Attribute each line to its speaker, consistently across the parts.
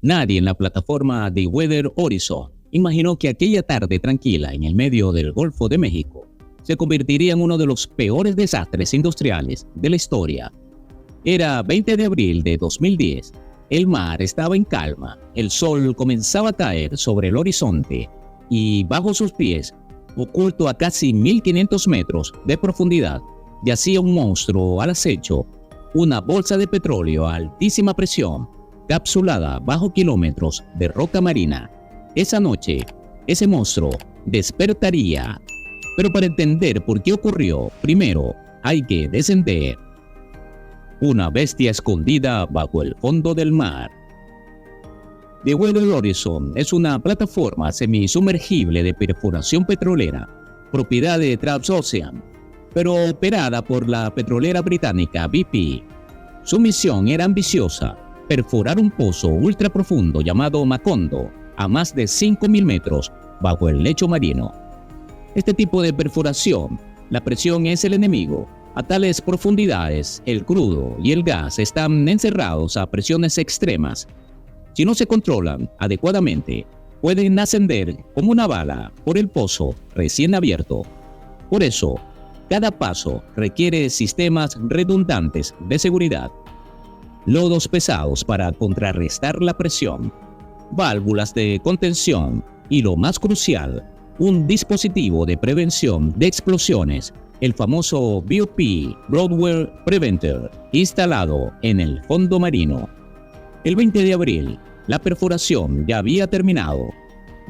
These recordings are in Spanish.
Speaker 1: Nadie en la plataforma de Weather Horizon imaginó que aquella tarde tranquila en el medio del Golfo de México se convertiría en uno de los peores desastres industriales de la historia. Era 20 de abril de 2010. El mar estaba en calma, el sol comenzaba a caer sobre el horizonte y bajo sus pies, oculto a casi 1500 metros de profundidad, yacía un monstruo al acecho, una bolsa de petróleo a altísima presión, capsulada bajo kilómetros de roca marina. Esa noche, ese monstruo despertaría. Pero para entender por qué ocurrió, primero hay que descender. Una bestia escondida bajo el fondo del mar. The Weather Horizon es una plataforma semisumergible de perforación petrolera, propiedad de Transocean, pero operada por la petrolera británica BP. Su misión era ambiciosa: perforar un pozo ultra profundo llamado Macondo, a más de 5.000 metros bajo el lecho marino. Este tipo de perforación, la presión es el enemigo. A tales profundidades, el crudo y el gas están encerrados a presiones extremas. Si no se controlan adecuadamente, pueden ascender como una bala por el pozo recién abierto. Por eso, cada paso requiere sistemas redundantes de seguridad, lodos pesados para contrarrestar la presión, válvulas de contención y, lo más crucial, un dispositivo de prevención de explosiones, el famoso BOP Broadwell Preventer, instalado en el fondo marino. El 20 de abril, la perforación ya había terminado.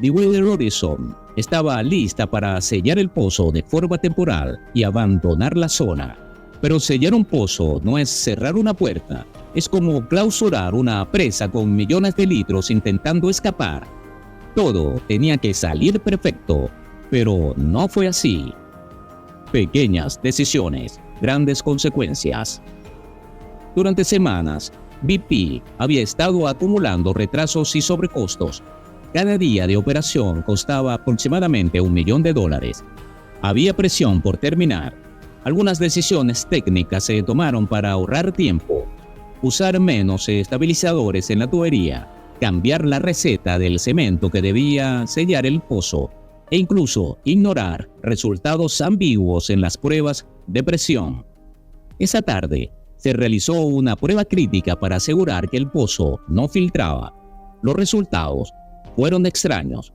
Speaker 1: The Weather Horizon estaba lista para sellar el pozo de forma temporal y abandonar la zona. Pero sellar un pozo no es cerrar una puerta, es como clausurar una presa con millones de litros intentando escapar. Todo tenía que salir perfecto, pero no fue así. Pequeñas decisiones, grandes consecuencias. Durante semanas, BP había estado acumulando retrasos y sobrecostos. Cada día de operación costaba aproximadamente $1 millón. Había presión por terminar. Algunas decisiones técnicas se tomaron para ahorrar tiempo. Usar menos estabilizadores en la tubería, cambiar la receta del cemento que debía sellar el pozo e incluso ignorar resultados ambiguos en las pruebas de presión. Esa tarde se realizó una prueba crítica para asegurar que el pozo no filtraba. Los resultados fueron extraños.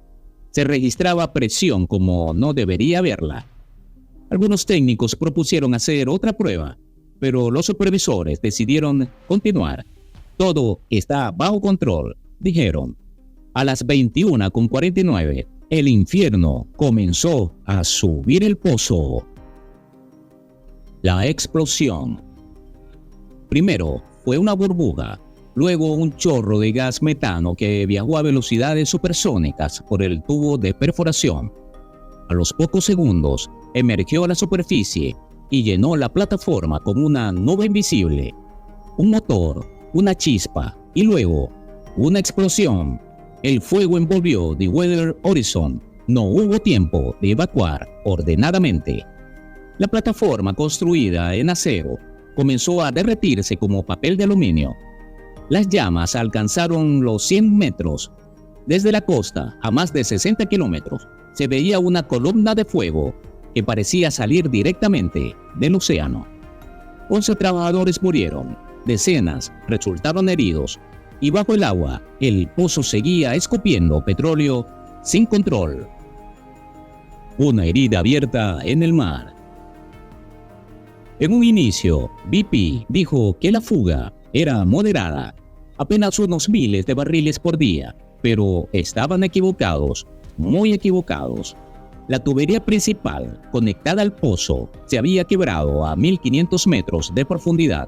Speaker 1: Se registraba presión como no debería haberla. Algunos técnicos propusieron hacer otra prueba, pero los supervisores decidieron continuar. Todo está bajo control, dijeron. A las 21:49, el infierno comenzó a subir el pozo. La explosión. Primero fue una burbuja, luego un chorro de gas metano que viajó a velocidades supersónicas por el tubo de perforación. A los pocos segundos, emergió a la superficie y llenó la plataforma con una nube invisible. Un motor, una chispa y luego una explosión. El fuego envolvió The Weather Horizon. No hubo tiempo de evacuar ordenadamente. La plataforma, construida en acero, comenzó a derretirse como papel de aluminio. Las llamas alcanzaron los 100 metros. Desde la costa, a más de 60 kilómetros, se veía una columna de fuego que parecía salir directamente del océano. 11 trabajadores murieron, decenas resultaron heridos, y bajo el agua, el pozo seguía escupiendo petróleo sin control. Una herida abierta en el mar. En un inicio, BP dijo que la fuga era moderada, apenas unos miles de barriles por día, pero estaban equivocados, muy equivocados. La tubería principal, conectada al pozo, se había quebrado a 1500 metros de profundidad,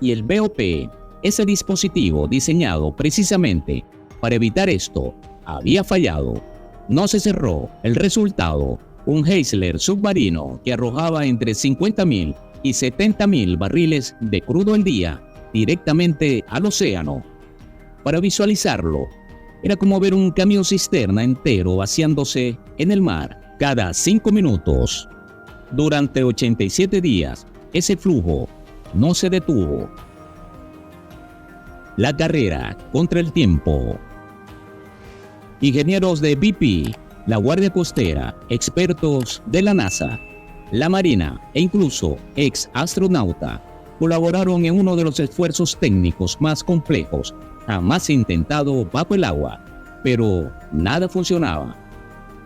Speaker 1: y el BOP, ese dispositivo diseñado precisamente para evitar esto, había fallado. No se cerró. El resultado, un Heisler submarino que arrojaba entre 50.000 y 70.000 barriles de crudo al día directamente al océano. Para visualizarlo, era como ver un camión cisterna entero vaciándose en el mar cada 5 minutos. Durante 87 días, ese flujo no se detuvo. la carrera contra el tiempo. Ingenieros de BP, la Guardia Costera, expertos de la NASA, la Marina e incluso ex-astronauta colaboraron en uno de los esfuerzos técnicos más complejos jamás intentado bajo el agua, pero nada funcionaba.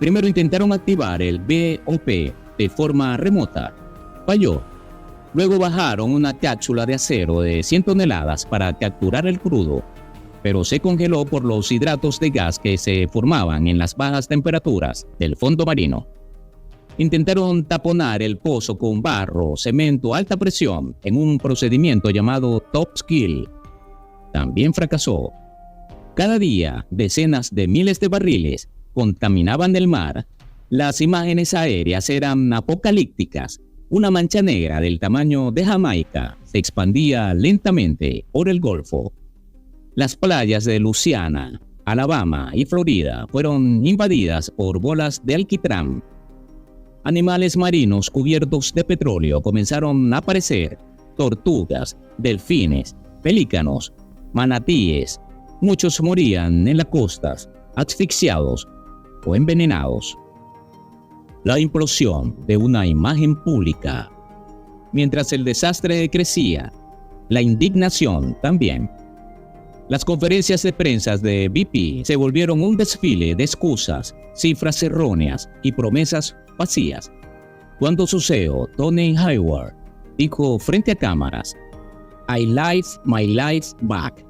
Speaker 1: Primero intentaron activar el BOP de forma remota. Falló. Luego bajaron una cápsula de acero de 100 toneladas para capturar el crudo, pero se congeló por los hidratos de gas que se formaban en las bajas temperaturas del fondo marino. Intentaron taponar el pozo con barro, cemento a alta presión en un procedimiento llamado Top Skill. También fracasó. Cada día, decenas de miles de barriles contaminaban el mar. Las imágenes aéreas eran apocalípticas. Una mancha negra del tamaño de Jamaica se expandía lentamente por el Golfo. Las playas de Luisiana, Alabama y Florida fueron invadidas por bolas de alquitrán. Animales marinos cubiertos de petróleo comenzaron a aparecer: tortugas, delfines, pelícanos, manatíes. Muchos morían en las costas, asfixiados o envenenados. La implosión de una imagen pública. Mientras el desastre crecía, la indignación también. Las conferencias de prensa de BP se volvieron un desfile de excusas, cifras erróneas y promesas vacías. Cuando su CEO, Tony Hayward, dijo frente a cámaras: "I like my life back".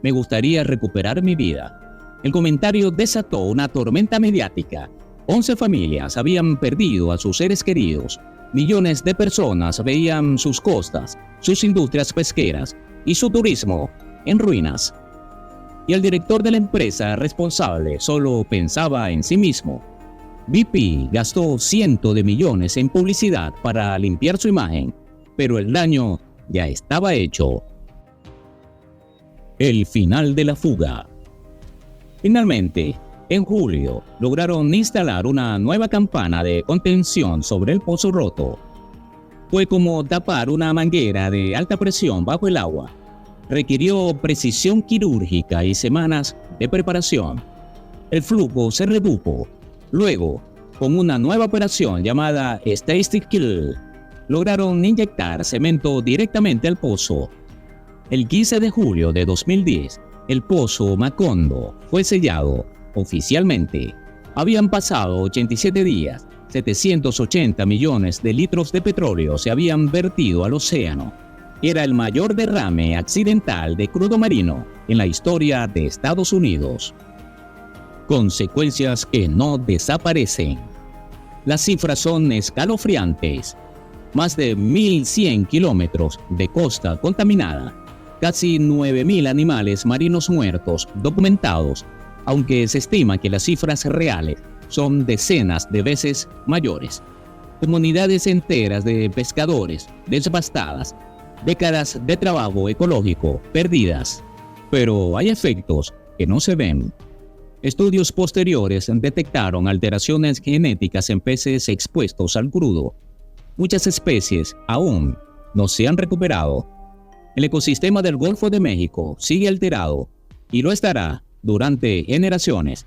Speaker 1: Me gustaría recuperar mi vida. El comentario desató una tormenta mediática. 11 familias habían perdido a sus seres queridos. Millones de personas veían sus costas, sus industrias pesqueras y su turismo en ruinas. Y el director de la empresa responsable solo pensaba en sí mismo. BP gastó cientos de millones en publicidad para limpiar su imagen, pero el daño ya estaba hecho. El final de la fuga. Finalmente, en julio, lograron instalar una nueva campana de contención sobre el pozo roto. Fue como tapar una manguera de alta presión bajo el agua. Requirió precisión quirúrgica y semanas de preparación. El flujo se redujo. Luego, con una nueva operación llamada Static Kill, lograron inyectar cemento directamente al pozo. El 15 de julio de 2010, el pozo Macondo fue sellado oficialmente. Habían pasado 87 días, 780 millones de litros de petróleo se habían vertido al océano. Era el mayor derrame accidental de crudo marino en la historia de Estados Unidos. Consecuencias que no desaparecen. Las cifras son escalofriantes. Más de 1.100 kilómetros de costa contaminada. Casi 9.000 animales marinos muertos documentados, aunque se estima que las cifras reales son decenas de veces mayores. Comunidades enteras de pescadores devastadas, décadas de trabajo ecológico perdidas. Pero hay efectos que no se ven. Estudios posteriores detectaron alteraciones genéticas en peces expuestos al crudo. Muchas especies aún no se han recuperado. El ecosistema del Golfo de México sigue alterado y lo estará durante generaciones.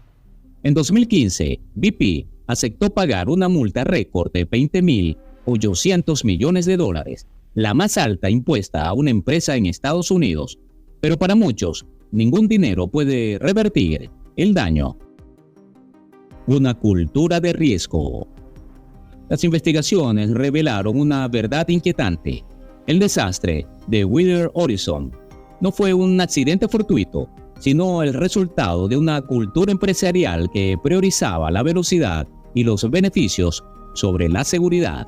Speaker 1: En 2015, BP aceptó pagar una multa récord de $20.800 millones, la más alta impuesta a una empresa en Estados Unidos. Pero para muchos, ningún dinero puede revertir el daño. Una cultura de riesgo. Las investigaciones revelaron una verdad inquietante. El desastre de Deepwater Horizon no fue un accidente fortuito, sino el resultado de una cultura empresarial que priorizaba la velocidad y los beneficios sobre la seguridad.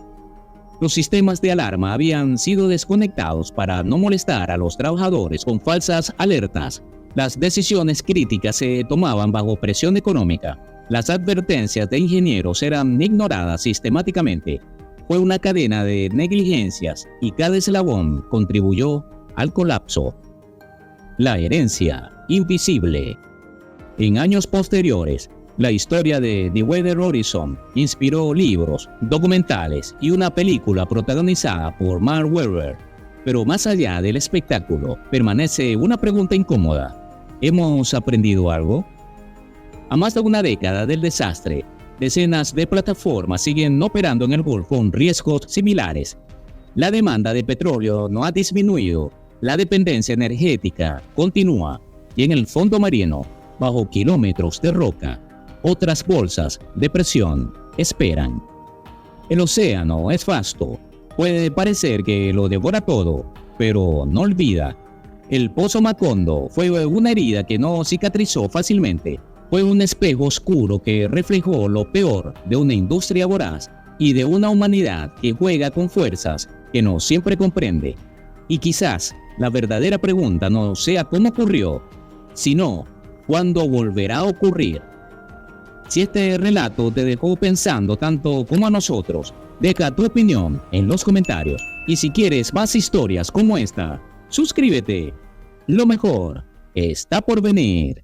Speaker 1: Los sistemas de alarma habían sido desconectados para no molestar a los trabajadores con falsas alertas. Las decisiones críticas se tomaban bajo presión económica. Las advertencias de ingenieros eran ignoradas sistemáticamente. Fue una cadena de negligencias y cada eslabón contribuyó al colapso. La herencia invisible. En años posteriores, la historia de Deepwater Horizon inspiró libros, documentales y una película protagonizada por Mark Webber. Pero más allá del espectáculo, permanece una pregunta incómoda. ¿Hemos aprendido algo? A más de una década del desastre, decenas de plataformas siguen operando en el Golfo con riesgos similares. La demanda de petróleo no ha disminuido, la dependencia energética continúa y en el fondo marino, bajo kilómetros de roca, otras bolsas de presión esperan. El océano es vasto, puede parecer que lo devora todo, pero no olvida. El Pozo Macondo fue una herida que no cicatrizó fácilmente. Fue un espejo oscuro que reflejó lo peor de una industria voraz y de una humanidad que juega con fuerzas que no siempre comprende. Y quizás la verdadera pregunta no sea cómo ocurrió, sino cuándo volverá a ocurrir. Si este relato te dejó pensando tanto como a nosotros, deja tu opinión en los comentarios. Y si quieres más historias como esta, suscríbete. Lo mejor está por venir.